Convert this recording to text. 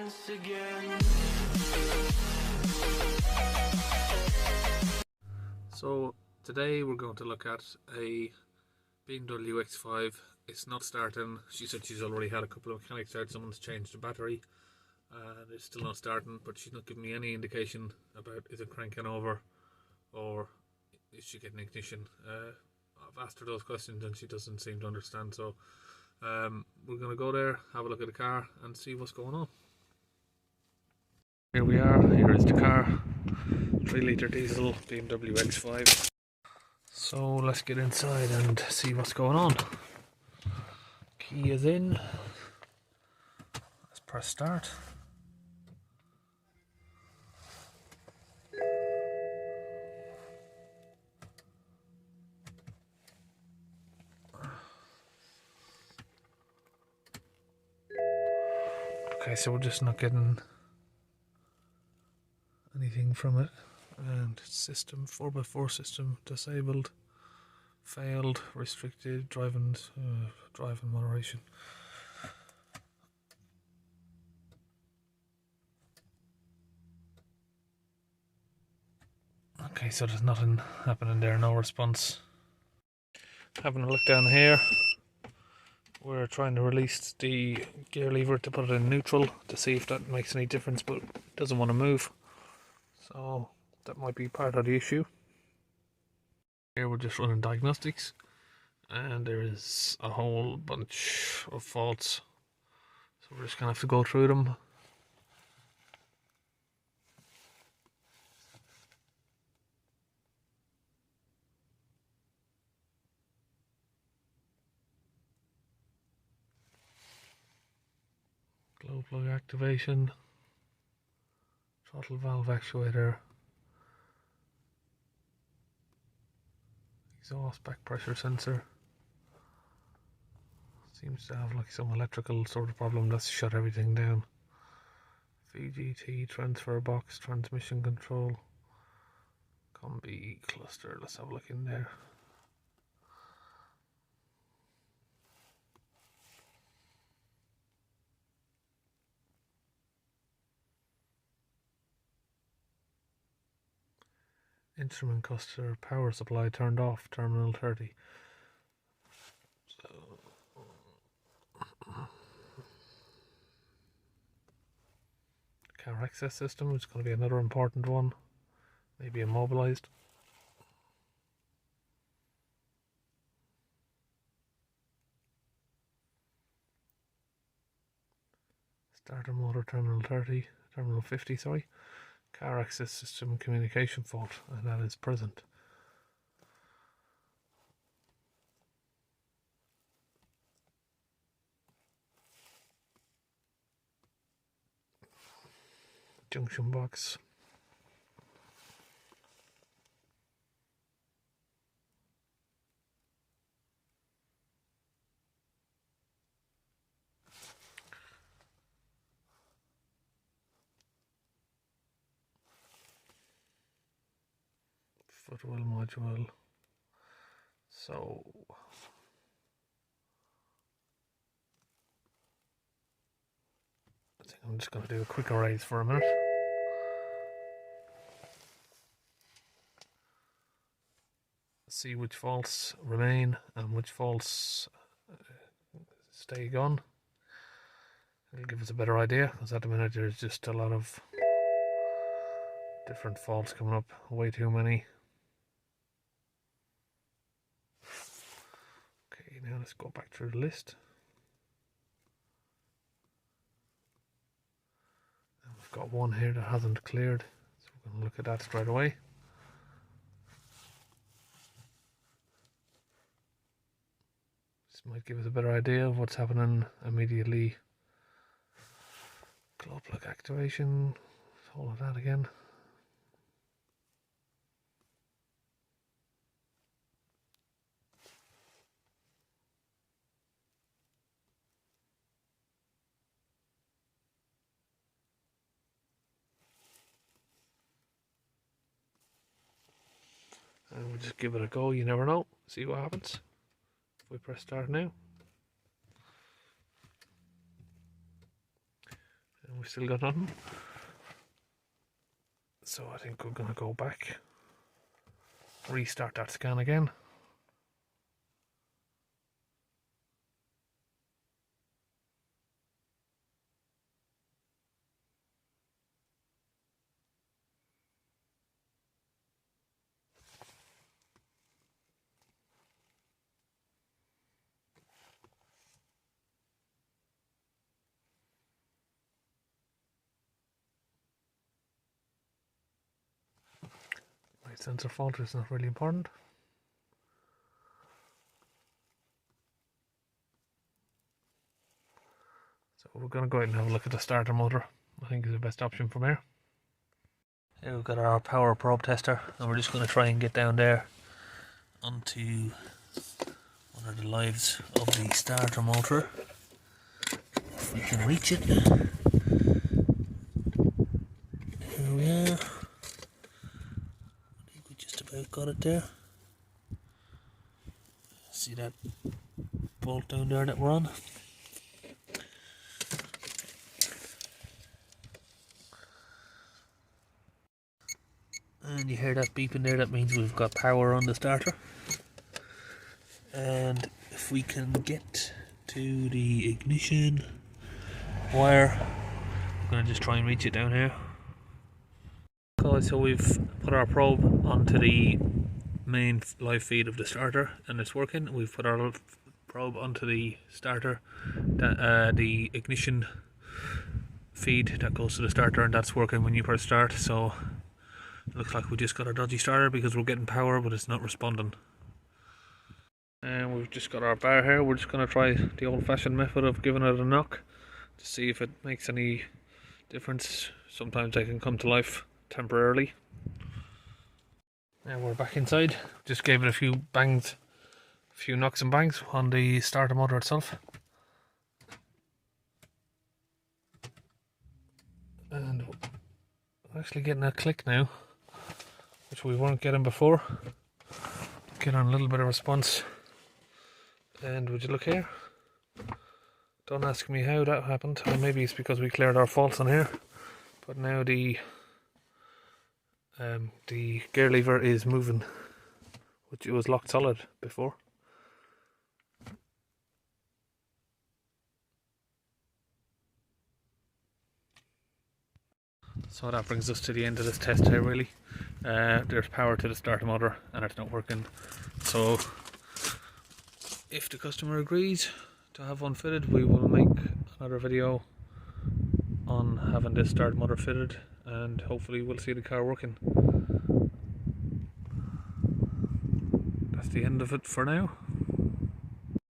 once again. So today we're going to look at a BMW X5. It's not starting. She said she's already had a couple of mechanics out. Someone's changed the battery and it's still not starting, but she's not giving me any indication about is it cranking over or is she getting ignition. I've asked her those questions and she doesn't seem to understand, so we're going to go there, have a look at the car and see what's going on. Here we are, here is the car, 3 litre diesel BMW X5. So let's get inside and see what's going on. Key is in, let's press start. Okay, so we're just not getting anything from it. And system 4x4 system disabled, failed, restricted, driving moderation. Okay, so there's nothing happening there, no response. Having a look down here, we're trying to release the gear lever to put it in neutral to see if that makes any difference, but it doesn't want to move. So that might be part of the issue. Here we're just running Diagnostics and there is a whole bunch of faults. So we're just going to have to go through them. Glow plug activation, throttle valve actuator, exhaust back pressure sensor. Seems to have like some electrical sort of problem that's shut everything down. VGT transfer box, transmission control, combi cluster. Let's have a look in there. Instrument cluster, power supply turned off, terminal 30. So, car access system is going to be another important one, maybe immobilized. Starter motor terminal 30, terminal 50, sorry. Car access system communication fault, and that is present. Junction box. Footwell module. So I think I'm just going to do a quick erase for a minute. See which faults remain and which faults stay gone. It'll give us a better idea, because at the minute there's just a lot of different faults coming up, way too many. Okay, now let's go back through the list. And we've got one here that hasn't cleared, so we're going to look at that straight away. This might give us a better idea of what's happening immediately. Glow plug activation, all of that again. And we'll just give it a go, you never know, see what happens. If we press start now. we've still got nothing. So I think we're going to go back, restart that scan again. My sensor fault is not really important. So we're going to go ahead and have a look at the starter motor. I think is the best option from here. Here we've got our power probe tester, and we're just going to try and get down there onto one of the lives of the starter motor. If we can reach it. Here we are. I think we just about got it there. See that bolt down there that we're on? And you hear that beeping there, that means we've got power on the starter. And if we can get to the ignition wire, I'm going to just try and reach it down here. Okay, so we've put our probe onto the main live feed of the starter and it's working. We've put our probe onto the starter, the ignition feed that goes to the starter, and that's working when you press start. So it looks like we just got a dodgy starter because we're getting power but it's not responding. And we've just got our bar here. We're just going to try the old-fashioned method of giving it a knock to see if it makes any difference. Sometimes they can come to life temporarily. Now we're back inside. Just gave it a few bangs, a few knocks and bangs on the starter motor itself. And we're actually getting a click now, which we weren't getting before. Get on a little bit of response. And would you look here? Don't ask me how that happened. Or maybe it's because we cleared our faults on here. But now the gear lever is moving, which it was locked solid before. So that brings us to the end of this test here really. There's power to the starter motor and it's not working. So if the customer agrees to have one fitted, we will make another video on having this starter motor fitted, and hopefully we'll see the car working. That's the end of it for now.